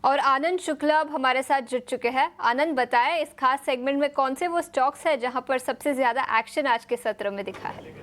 और आनंद शुक्ला अब हमारे साथ जुड़ चुके हैं। आनंद, बताएं इस खास सेगमेंट में कौन से वो स्टॉक्स है जहां पर सबसे ज्यादा एक्शन आज के सत्र में दिखा है?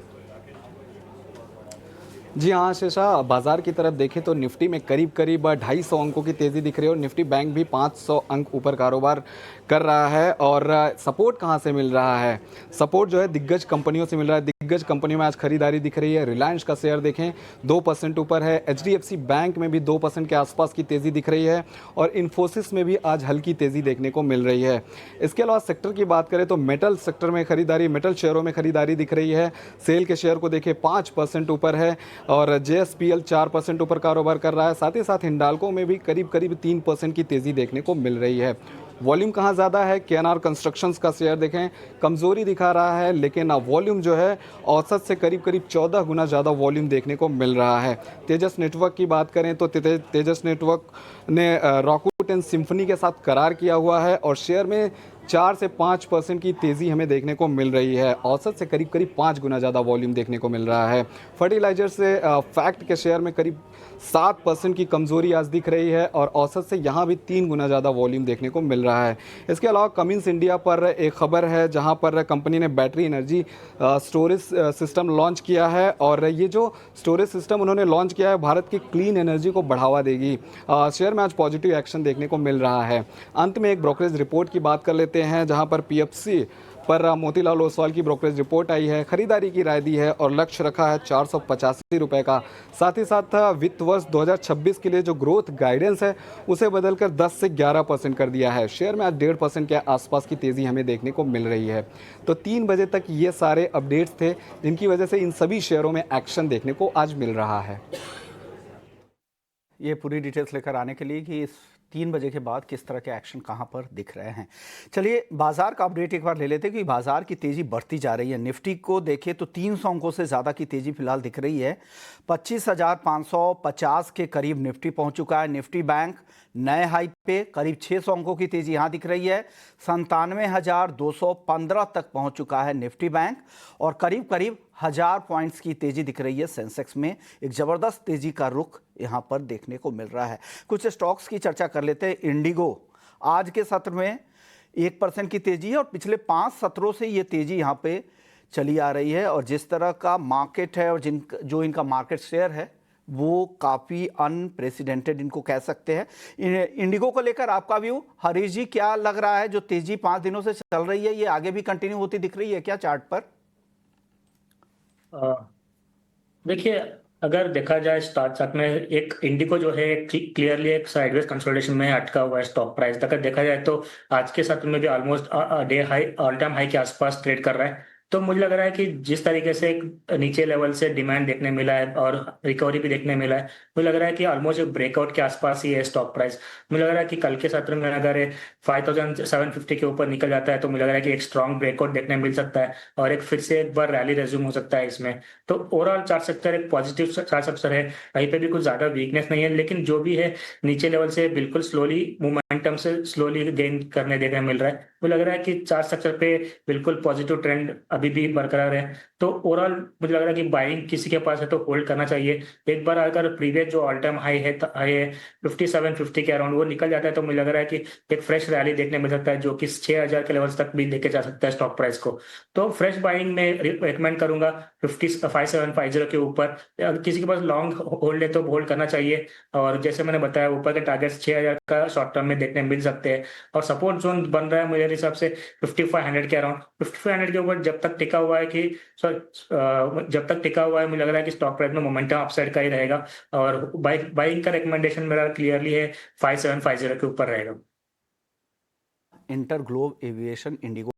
जी हाँ शेषा, बाजार की तरफ देखें तो निफ्टी में करीब करीब 250 अंकों की तेज़ी दिख रही है और निफ्टी बैंक भी 500 अंक ऊपर कारोबार कर रहा है। और सपोर्ट कहाँ से मिल रहा है? सपोर्ट जो है दिग्गज कंपनियों से मिल रहा है। दिग्गज कंपनियों में आज खरीदारी दिख रही है। रिलायंस का शेयर देखें 2% ऊपर है। HDFC बैंक में भी 2% के आसपास की तेज़ी दिख रही है और इन्फोसिस में भी आज हल्की तेज़ी देखने को मिल रही है। इसके अलावा सेक्टर की बात करें तो मेटल सेक्टर में खरीदारी, मेटल शेयरों में खरीदारी दिख रही है। सेल के शेयर को देखें 5% ऊपर है और JSPL 4% ऊपर कारोबार कर रहा है। साथ ही साथ हिंडाल्को में भी करीब करीब 3% की तेज़ी देखने को मिल रही है। वॉल्यूम कहाँ ज़्यादा है? KNR कंस्ट्रक्शंस का शेयर देखें कमज़ोरी दिखा रहा है, लेकिन वॉल्यूम जो है औसत से करीब करीब 14 गुना ज़्यादा वॉल्यूम देखने को मिल रहा है। तेजस नेटवर्क की बात करें तो तेजस नेटवर्क ने रॉकवुड एंड सिम्फनी के साथ करार किया हुआ है और शेयर में 4 से 5% की तेज़ी हमें देखने को मिल रही है। औसत से करीब करीब 5 गुना ज़्यादा वॉल्यूम देखने को मिल रहा है। फर्टिलाइजर से फैक्ट के शेयर में करीब 7% की कमज़ोरी आज दिख रही है और औसत से यहाँ भी 3 गुना ज़्यादा वॉल्यूम देखने को मिल रहा है। इसके अलावा कमिंस इंडिया पर एक खबर है जहाँ पर कंपनी ने battery energy storage system launch किया है और ये जो स्टोरेज सिस्टम उन्होंने लॉन्च किया है भारत की क्लीन एनर्जी को बढ़ावा देगी। शेयर में आज पॉजिटिव एक्शन देखने को मिल रहा है। अंत में एक ब्रोकरेज रिपोर्ट की बात कर लेते हैं जहां पर PFC पर मोतीलाल ओसवाल की ब्रोकरेज रिपोर्ट आई है। खरीदारी की राय दी है और लक्ष्य रखा है 485 रुपये का। साथ ही साथ वित्त वर्ष 2026 के लिए जो ग्रोथ गाइडेंस है उसे बदलकर 10 से 11% कर दिया है। शेयर में आज 1.5% के आसपास की तेज़ी हमें देखने को मिल रही है। तो 3 बजे तक ये सारे अपडेट्स थे जिनकी वजह से इन सभी शेयरों में एक्शन देखने को आज मिल रहा है। ये पूरी डिटेल्स लेकर आने के लिए कि इस 3 बजे के बाद किस तरह के एक्शन कहां पर दिख रहे हैं। चलिए बाजार का अपडेट एक बार ले लेते हैं कि बाजार की तेजी बढ़ती जा रही है। निफ्टी को देखें तो 300 अंकों से ज़्यादा की तेजी फिलहाल दिख रही है। 25,550 के करीब निफ्टी पहुंच चुका है। निफ्टी बैंक नए हाई पे करीब 600 अंकों की तेजी यहां दिख रही है। 97,215 तक पहुंच चुका है निफ्टी बैंक और करीब करीब 1000 पॉइंट्स की तेजी दिख रही है सेंसेक्स में। एक जबरदस्त तेजी का रुख यहां पर देखने को मिल रहा है। कुछ स्टॉक्स की चर्चा कर लेते हैं। इंडिगो आज के सत्र में 1% की तेजी है और पिछले 5 सत्रों से ये तेजी यहां पे चली आ रही है और जिस तरह का मार्केट है और जो इनका मार्केट शेयर है वो काफ़ी अनप्रेसिडेंटेड इनको कह सकते हैं। इंडिगो को लेकर आपका व्यू हरीश जी, क्या लग रहा है? जो तेजी 5 दिनों से चल रही है ये आगे भी कंटिन्यू होती दिख रही है क्या चार्ट पर? देखिए, अगर देखा जाए स्टार्ट चार्ट में एक इंडिको जो है क्लियरली एक साइडवेज कंसोलिडेशन में अटका हुआ है स्टॉक प्राइस। अगर देखा जाए तो आज के सत्र में भी almost day high all time high के आसपास ट्रेड कर रहा है। तो मुझे लग रहा है कि जिस तरीके से एक नीचे लेवल से डिमांड देखने मिला है और रिकवरी भी देखने मिला है, मुझे लग रहा है कि ऑलमोस्ट एक ब्रेकआउट के आसपास ही है स्टॉक प्राइस। मुझे लग रहा है कि कल के सत्र में अगर 5750 के ऊपर निकल जाता है तो मुझे लग रहा है कि एक स्ट्रॉन्ग ब्रेकआउट देखने मिल सकता है और एक फिर से एक बार रैली रेज्यूम हो सकता है इसमें। तो ओवरऑल चार्ट सेक्टर एक पॉजिटिव चार्ट सेक्टर है, कहीं पे भी कुछ ज्यादा वीकनेस नहीं है, लेकिन जो भी है नीचे लेवल से बिल्कुल स्लोली मोमेंटम से स्लोली गेन करने देखने मिल रहा है। मुझे लग रहा है कि चार्ट सेक्टर पे बिल्कुल पॉजिटिव ट्रेंड अभी भी बरकरार है। तो ओवरऑल मुझे लग रहा है कि बाइंग किसी के पास है तो होल्ड करना चाहिए। एक बार अगर प्रीवियस जो ऑल टाइम हाई है 5750 के अराउंड वो निकल जाता है तो मुझे लग रहा है कि एक फ्रेश रैली देखने मिल सकता है जो कि 6000 के लेवल्स तक भी लेके जा सकता है स्टॉक प्राइस को। तो फ्रेश बाइंग में रिकमेंड करूंगा 5750 के ऊपर। अगर किसी के पास लॉन्ग होल्ड है तो होल्ड करना चाहिए और जैसे मैंने बताया ऊपर के टारगेट 6000 का शॉर्ट टर्म में देखने मिल सकते हैं और सपोर्ट जोन बन रहा है मेरे हिसाब से 5500 के अराउंड। 5500 के ऊपर जब तक टिका हुआ है मुझे लग रहा है कि स्टॉक प्राइस में मोमेंटम अपसाइड का ही रहेगा और बाइंग का रिकमेंडेशन मेरा क्लियरली है 5750 के ऊपर रहेगा। Inter globe aviation Indigo